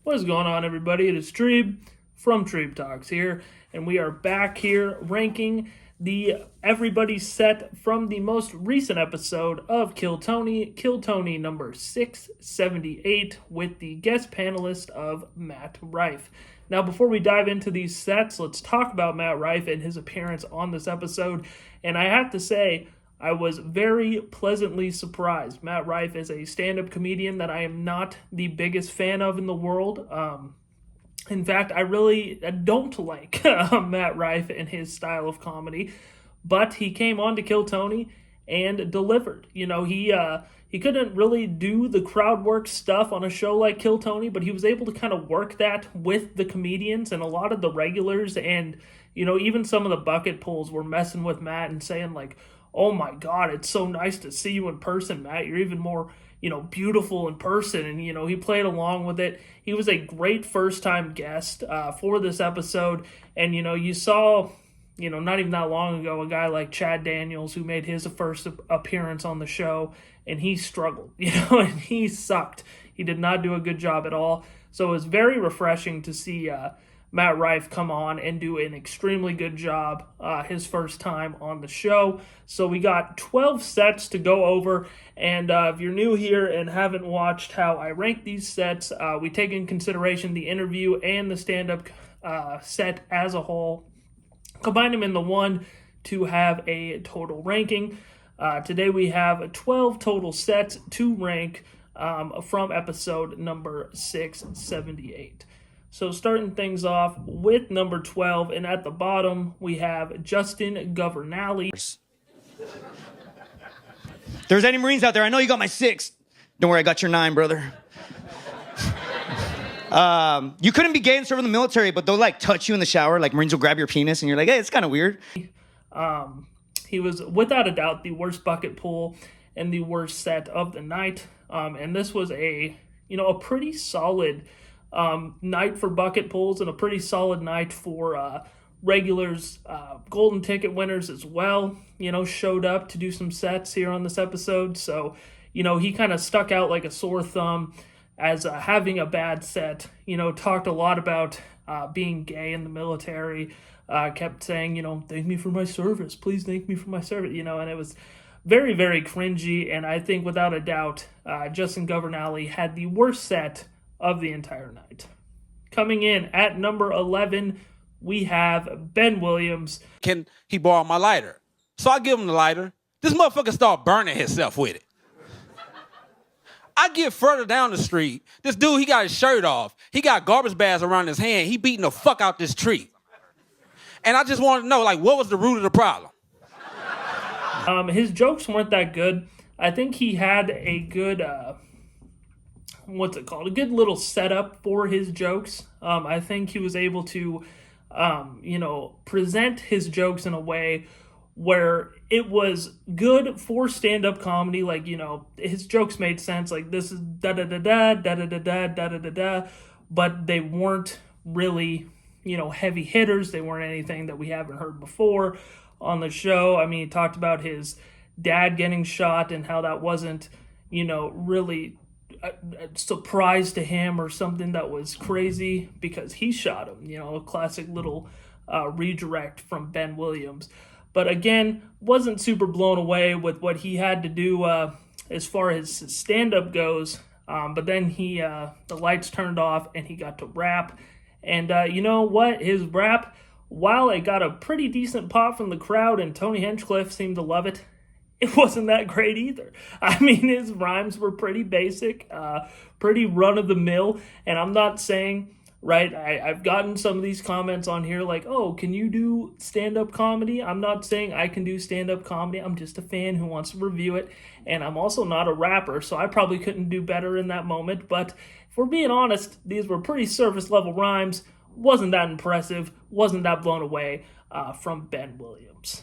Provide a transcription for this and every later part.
What is going on, everybody? It is Treeb from Treeb Talks here, and we are back here ranking the everybody set from the most recent episode of Kill Tony number 678, with the guest panelist of Matt Rife. Now, before we dive into these sets, let's talk about Matt Rife and his appearance on this episode. And I have to say, I was very pleasantly surprised. Matt Rife is a stand-up comedian that I am not the biggest fan of in the world. In fact, I really don't like Matt Rife and his style of comedy. But he came on to Kill Tony and delivered. You know, he couldn't really do the crowd work stuff on a show like Kill Tony, but he was able to kind of work that with the comedians and a lot of the regulars. And, you know, even some of the bucket pulls were messing with Matt and saying, like, oh my God, it's so nice to see you in person, Matt. You're even more, you know, beautiful in person. And, you know, he played along with it. He was a great first-time guest for this episode. And, you know, you saw, you know, not even that long ago, a guy like Chad Daniels who made his first appearance on the show, and he struggled, you know, and he sucked. He did not do a good job at all. So it was very refreshing to see Matt Rife come on and do an extremely good job his first time on the show. So we got 12 sets to go over, and if you're new here and haven't watched how I rank these sets, we take in consideration the interview and the stand-up set as a whole, combine them into one to have a total ranking. Today we have 12 total sets to rank from episode number 678. So starting things off with number 12, and at the bottom we have Justin Governale. If there's any Marines out there, I know you got my 6. Don't worry, I got your 9, brother. You couldn't be gay and serve in the military, but they'll like touch you in the shower. Like Marines will grab your penis and you're like, hey, it's kind of weird. He was without a doubt the worst bucket pull and the worst set of the night. And this was a pretty solid night for bucket pulls and a pretty solid night for regulars. Golden ticket winners as well, you know, showed up to do some sets here on this episode. So, you know, he kind of stuck out like a sore thumb as having a bad set. You know, talked a lot about being gay in the military, kept saying, you know, thank me for my service, please thank me for my service, you know, and it was very, very cringy. And I think without a doubt, Justin Governale had the worst set of the entire night. Coming in at number 11, we have Ben Williams. Can he borrow my lighter? So I give him the lighter. This motherfucker start burning himself with it. I get further down the street. This dude, he got his shirt off. He got garbage bags around his hand. He beating the fuck out this tree. And I just wanted to know, like, what was the root of the problem? His jokes weren't that good. I think he had a good, a good little setup for his jokes. I think he was able to, present his jokes in a way where it was good for stand-up comedy. Like, you know, his jokes made sense. Like, this is da-da-da-da, da-da-da-da, da-da-da-da. But they weren't really, you know, heavy hitters. They weren't anything that we haven't heard before on the show. I mean, he talked about his dad getting shot and how that wasn't, you know, really a surprise to him or something that was crazy because he shot him. You know, a classic little redirect from Ben Williams. But again, wasn't super blown away with what he had to do as far as his stand-up goes. But then the lights turned off and he got to rap. And you know what? His rap, while it got a pretty decent pop from the crowd and Tony Hinchcliffe seemed to love it, it wasn't that great either. I mean, his rhymes were pretty basic, pretty run-of-the-mill. And I'm not saying, right, I've gotten some of these comments on here like, oh, can you do stand-up comedy? I'm not saying I can do stand-up comedy. I'm just a fan who wants to review it. And I'm also not a rapper, so I probably couldn't do better in that moment. But if we're being honest, these were pretty surface-level rhymes. Wasn't that impressive. Wasn't that blown away from Ben Williams.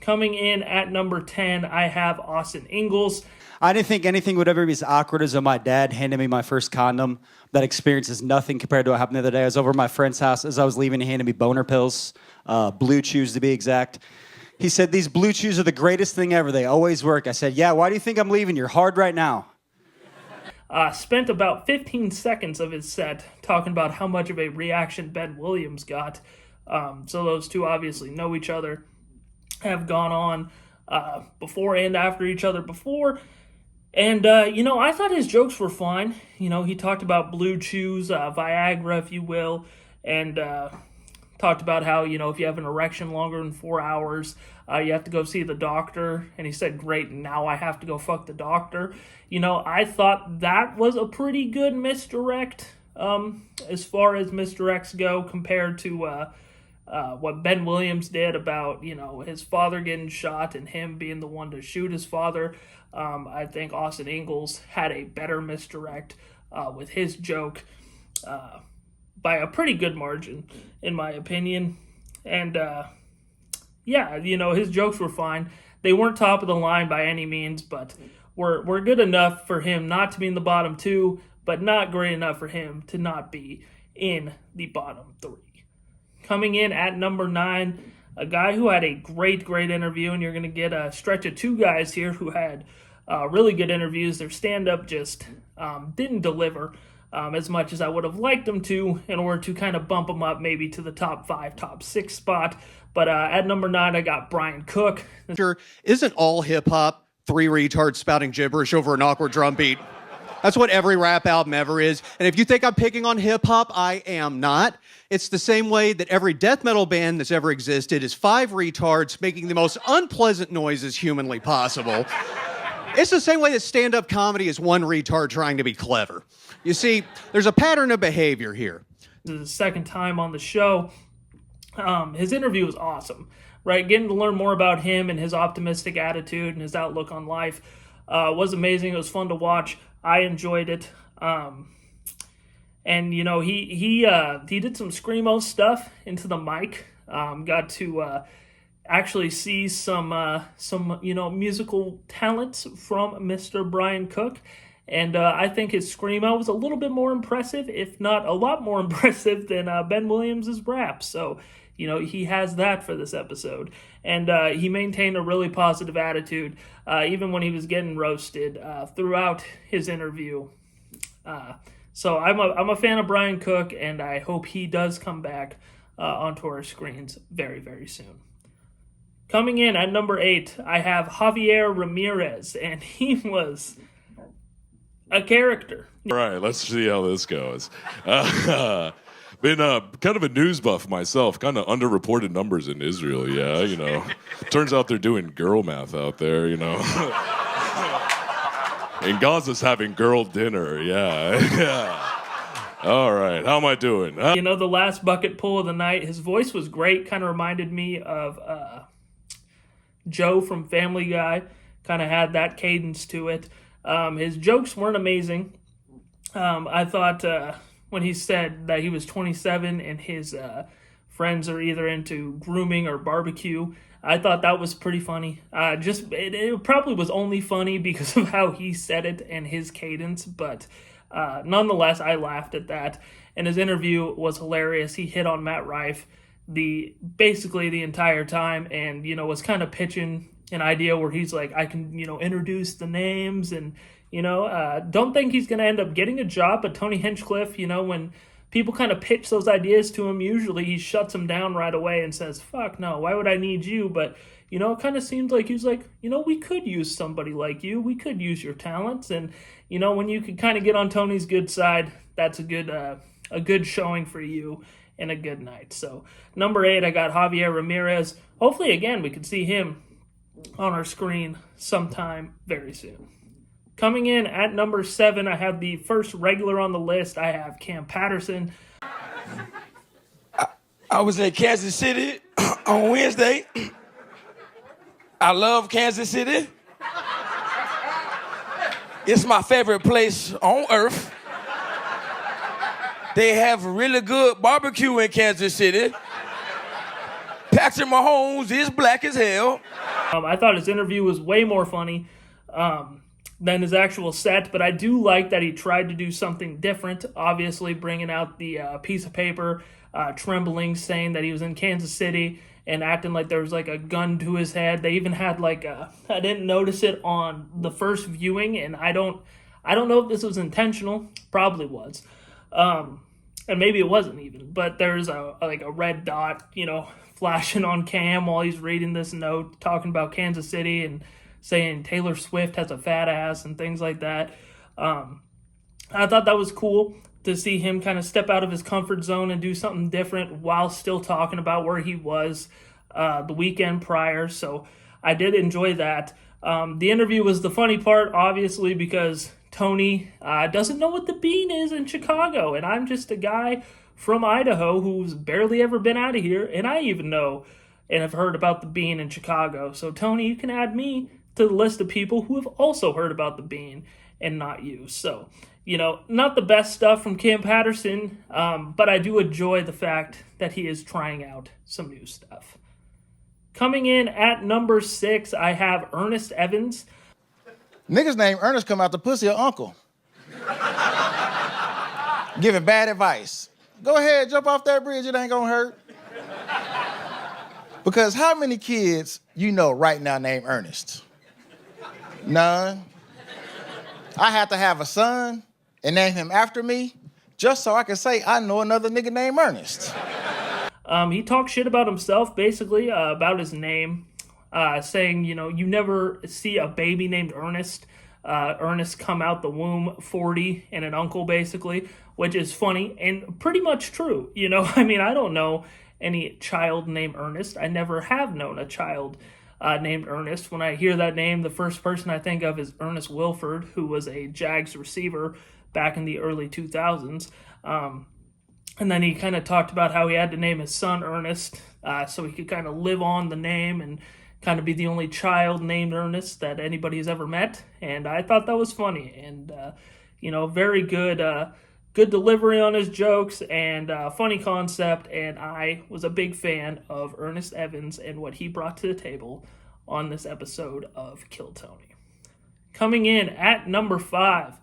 Coming in at number 10, I have Austin Ingalls. I didn't think anything would ever be as awkward as when my dad handed me my first condom. That experience is nothing compared to what happened the other day. I was over at my friend's house. As I was leaving, he handed me boner pills, Blue Chews to be exact. He said, these Blue Chews are the greatest thing ever. They always work. I said, yeah, why do you think I'm leaving? You're hard right now. spent about 15 seconds of his set talking about how much of a reaction Ben Williams got. So those two obviously know each other, have gone on before and after each other before. And, I thought his jokes were fine. He talked about blue chews, Viagra, if you will, and talked about how, if you have an erection longer than 4 hours, you have to go see the doctor. And he said, great, now I have to go fuck the doctor. I thought that was a pretty good misdirect as far as misdirects go compared to what Ben Williams did about, his father getting shot and him being the one to shoot his father. I think Austin Ingalls had a better misdirect with his joke by a pretty good margin, in my opinion. And, his jokes were fine. They weren't top of the line by any means, but were good enough for him not to be in the bottom two, but not great enough for him to not be in the bottom three. Coming in at number 9, a guy who had a great interview, and you're going to get a stretch of two guys here who had really good interviews. Their stand-up just didn't deliver as much as I would have liked them to in order to kind of bump them up maybe to the top 5, top 6 spot. But at number 9, I got Brian Cook. Isn't all hip-hop 3 retards spouting gibberish over an awkward drum beat? That's what every rap album ever is. And if you think I'm picking on hip-hop, I am not. It's the same way that every death metal band that's ever existed is 5 retards making the most unpleasant noises humanly possible. It's the same way that stand-up comedy is 1 retard trying to be clever. You see, there's a pattern of behavior here. This is the second time on the show. His interview was awesome, right? Getting to learn more about him and his optimistic attitude and his outlook on life was amazing. It was fun to watch. I enjoyed it. And he did some screamo stuff into the mic. Got to actually see some musical talents from Mr. Brian Cook. And I think his screamo was a little bit more impressive, if not a lot more impressive than Ben Williams' rap. So, he has that for this episode. And he maintained a really positive attitude, even when he was getting roasted throughout his interview. So I'm a fan of Brian Cook, and I hope he does come back onto our screens very, very soon. Coming in at number 8, I have Javier Ramirez, and he was a character. All right, let's see how this goes. Been kind of a news buff myself, kind of underreported numbers in Israel, yeah, Turns out they're doing girl math out there, And Gaza's having girl dinner, yeah. All right, how am I doing? The last bucket pull of the night, his voice was great, kind of reminded me of Joe from Family Guy, kind of had that cadence to it. His jokes weren't amazing. I thought when he said that he was 27 and his friends are either into grooming or barbecue, I thought that was pretty funny. It probably was only funny because of how he said it and his cadence, but nonetheless, I laughed at that. And his interview was hilarious. He hit on Matt Rife basically the entire time, and was kind of pitching an idea where he's like, I can introduce the names, and don't think he's going to end up getting a job. But Tony Hinchcliffe, when people kind of pitch those ideas to him, usually he shuts them down right away and says, fuck no, why would I need you? But, it kind of seems like he's like, we could use somebody like you. We could use your talents. And, when you could kind of get on Tony's good side, that's a good showing for you and a good night. So number 8, I got Javier Ramirez. Hopefully, again, we could see him on our screen sometime very soon. Coming in at number 7, I have the first regular on the list. I have Cam Patterson. I was in Kansas City on Wednesday. I love Kansas City. It's my favorite place on earth. They have really good barbecue in Kansas City. Patrick Mahomes is black as hell. I thought his interview was way more funny than his actual set, but I do like that he tried to do something different, obviously bringing out the piece of paper, trembling, saying that he was in Kansas City and acting like there was like a gun to his head. They even had I didn't notice it on the first viewing, and I I don't know if this was intentional. Probably was. And maybe it wasn't even. But there's a red dot, flashing on cam while he's reading this note, talking about Kansas City and saying Taylor Swift has a fat ass and things like that. I thought that was cool to see him kind of step out of his comfort zone and do something different while still talking about where he was the weekend prior. So I did enjoy that. The interview was the funny part, obviously, because Tony doesn't know what the bean is in Chicago. And I'm just a guy from Idaho who's barely ever been out of here. And I even know and have heard about the bean in Chicago. So, Tony, you can add me to the list of people who have also heard about the bean and not you. So, not the best stuff from Cam Patterson, but I do enjoy the fact that he is trying out some new stuff. Coming in at number 6, I have Ernest Evans. Niggas named Ernest come out the pussy of uncle. Giving bad advice. Go ahead, jump off that bridge, it ain't gonna hurt. Because how many kids you know right now named Ernest? None. I have to have a son and name him after me just so I can say I know another nigga named Ernest. He talked shit about himself, basically, about his name, saying, you never see a baby named Ernest. Ernest come out the womb 40 and an uncle, basically, which is funny and pretty much true. I don't know any child named Ernest. I never have known a child named Ernest. When I hear that name, the first person I think of is Ernest Wilford, who was a Jags receiver back in the early 2000s. And then he kind of talked about how he had to name his son Ernest so he could kind of live on the name and kind of be the only child named Ernest that anybody has ever met. And I thought that was funny. And, very good good delivery on his jokes and funny concept. And I was a big fan of Ernest Evans and what he brought to the table on this episode of Kill Tony. Coming in at number 5,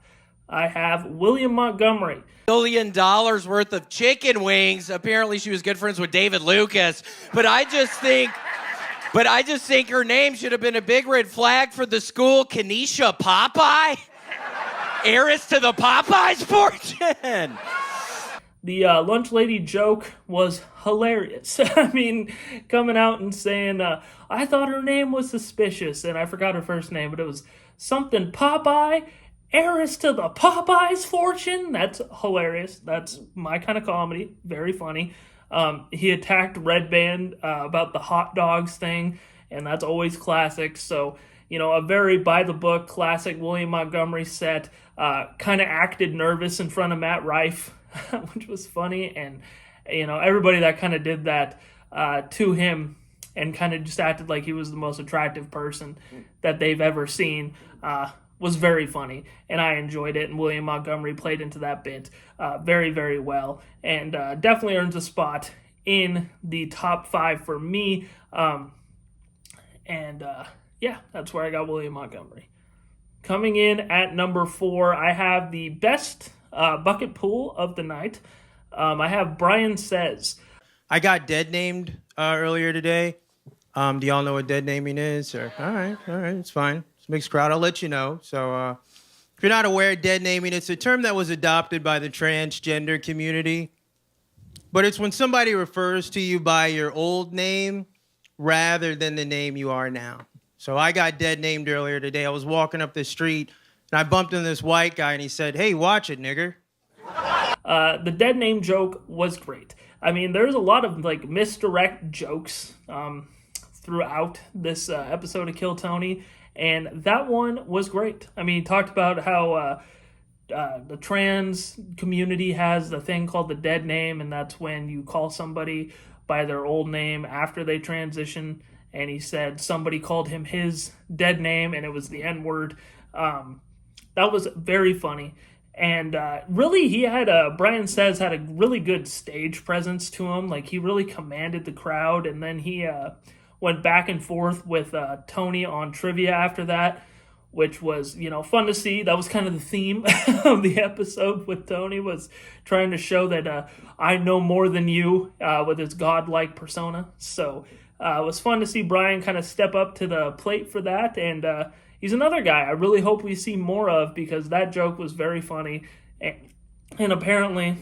I have William Montgomery. $1 billion worth of chicken wings. Apparently she was good friends with David Lucas. But I just think her name should have been a big red flag for the school. Kenesha Popeye? Heiress to the Popeyes fortune. The lunch lady joke was hilarious. Coming out and saying, I thought her name was suspicious, and I forgot her first name, but it was something Popeye. Heiress to the Popeyes fortune? That's hilarious. That's my kind of comedy. Very funny. He attacked Red Band about the hot dogs thing, and that's always classic. So, a very by-the-book classic William Montgomery set. Kind of acted nervous in front of Matt Rife, which was funny. And, everybody that kind of did that to him and kind of just acted like he was the most attractive person that they've ever seen was very funny, and I enjoyed it, and William Montgomery played into that bit very, very well, and definitely earns a spot in the top 5 for me, that's where I got William Montgomery. Coming in at number 4, I have the best bucket pool of the night. I have Brian Says. I got dead named earlier today. Do y'all know what dead naming is? Or, all right, it's fine. It's a mixed crowd. I'll let you know. So if you're not aware, dead naming, it's a term that was adopted by the transgender community. But it's when somebody refers to you by your old name rather than the name you are now. So I got dead named earlier today. I was walking up the street, and I bumped into this white guy, and he said, "Hey, watch it, nigger." The dead name joke was great. There's a lot of misdirect jokes throughout this episode of Kill Tony, and that one was great. He talked about how the trans community has the thing called the dead name, and that's when you call somebody by their old name after they transition. And he said somebody called him his dead name, and it was the N-word. That was very funny. And really, Brian Says had a really good stage presence to him. He really commanded the crowd. And then he went back and forth with Tony on trivia after that, which was, fun to see. That was kind of the theme of the episode with Tony, was trying to show that I know more than you with his godlike persona. So it was fun to see Brian kind of step up to the plate for that. And, he's another guy I really hope we see more of, because that joke was very funny. And apparently,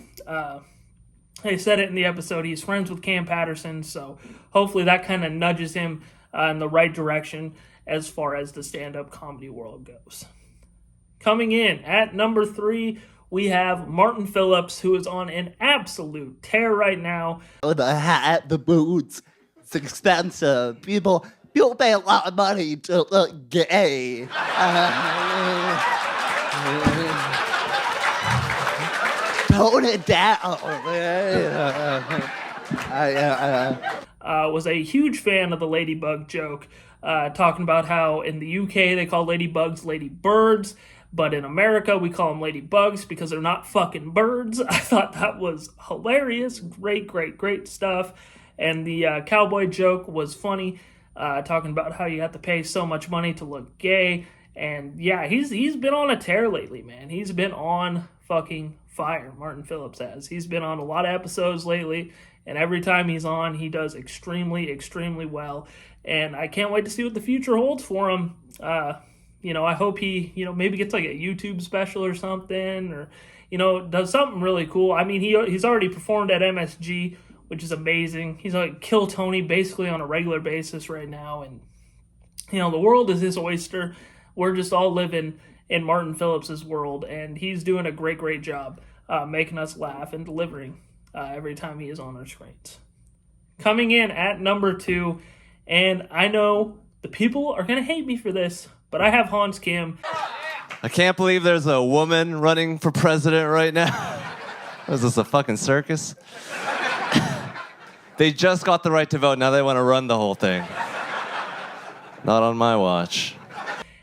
they said it in the episode, he's friends with Cam Patterson, so hopefully that kind of nudges him in the right direction as far as the stand-up comedy world goes. Coming in at number 3, we have Martin Phillips, who is on an absolute tear right now. The hat, the boots, it's expensive. People pay a lot of money to look gay. Tone it down. Was a huge fan of the ladybug joke, talking about how in the UK they call ladybugs ladybirds, but in America we call them ladybugs because they're not fucking birds. I thought that was hilarious. Great stuff. And the cowboy joke was funny, talking about how you have to pay so much money to look gay. And yeah, he's been on a tear lately, man. He's been on fucking fire, Martin Phillips has. He's been on a lot of episodes lately, and every time he's on, he does extremely well. And I can't wait to see what the future holds for him. I hope he, maybe gets like a YouTube special or something, or, does something really cool. I mean, he's already performed at MSG, which is amazing. He's like Kill Tony basically on a regular basis right now. And, the world is his oyster. We're just all living in Martin Phillips' world, and he's doing a great job making us laugh and delivering every time he is on our screens. Coming in at number 2, and I know the people are going to hate me for this, but I have Hans Kim. I can't believe there's a woman running for president right now. Is this a fucking circus? They just got the right to vote, now they want to run the whole thing. Not on my watch.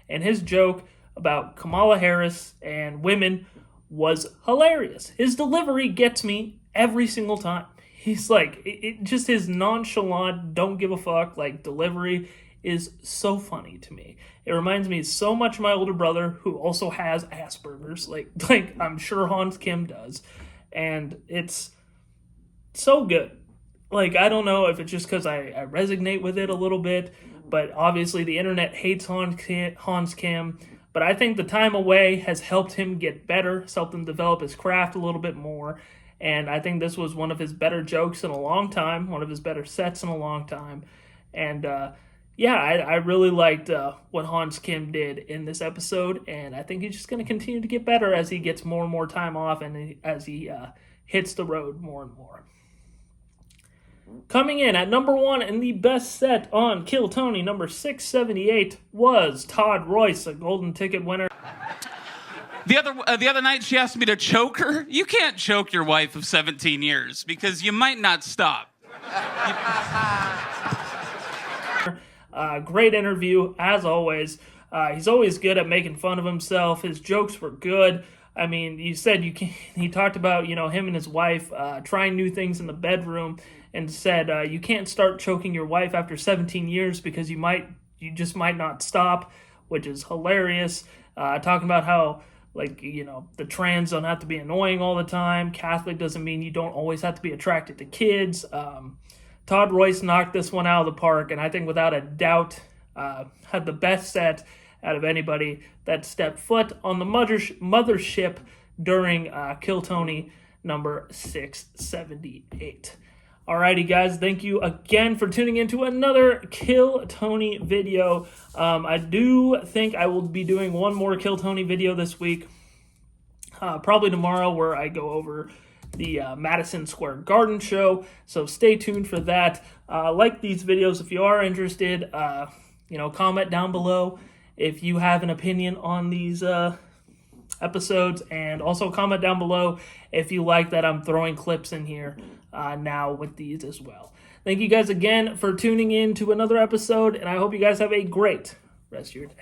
And his joke about Kamala Harris and women was hilarious. His delivery gets me every single time. He's like, just his nonchalant, don't give a fuck, like, delivery is so funny to me. It reminds me so much of my older brother, who also has Asperger's, like I'm sure Hans Kim does. And it's so good. Like, I don't know if it's just because I resonate with it a little bit, but obviously the internet hates Hans Kim. But I think the time away has helped him get better, has helped him develop his craft a little bit more. And I think this was one of his better jokes in a long time, one of his better sets in a long time. And I really liked what Hans Kim did in this episode. And I think he's just going to continue to get better as he gets more and more time off and as he hits the road more and more. Coming in at number 1 in the best set on Kill Tony, number 678, was Todd Royce, a golden ticket winner. The other night, she asked me to choke her. You can't choke your wife of 17 years because you might not stop. Great interview, as always. He's always good at making fun of himself. His jokes were good. I mean, you said he talked about, him and his wife trying new things in the bedroom, and said you can't start choking your wife after 17 years because you just might not stop, which is hilarious. Talking about how, the trans don't have to be annoying all the time. Catholic doesn't mean you don't always have to be attracted to kids. Todd Royce knocked this one out of the park, and I think without a doubt had the best set out of anybody that stepped foot on the mothership during Kill Tony number 678. Alrighty, guys, thank you again for tuning into another Kill Tony video. I do think I will be doing one more Kill Tony video this week, probably tomorrow, where I go over the Madison Square Garden show, so stay tuned for that. Like these videos if you are interested. Comment down below if you have an opinion on these episodes, and also comment down below if you like that I'm throwing clips in here now with these as well. Thank you guys again for tuning in to another episode, and I hope you guys have a great rest of your day.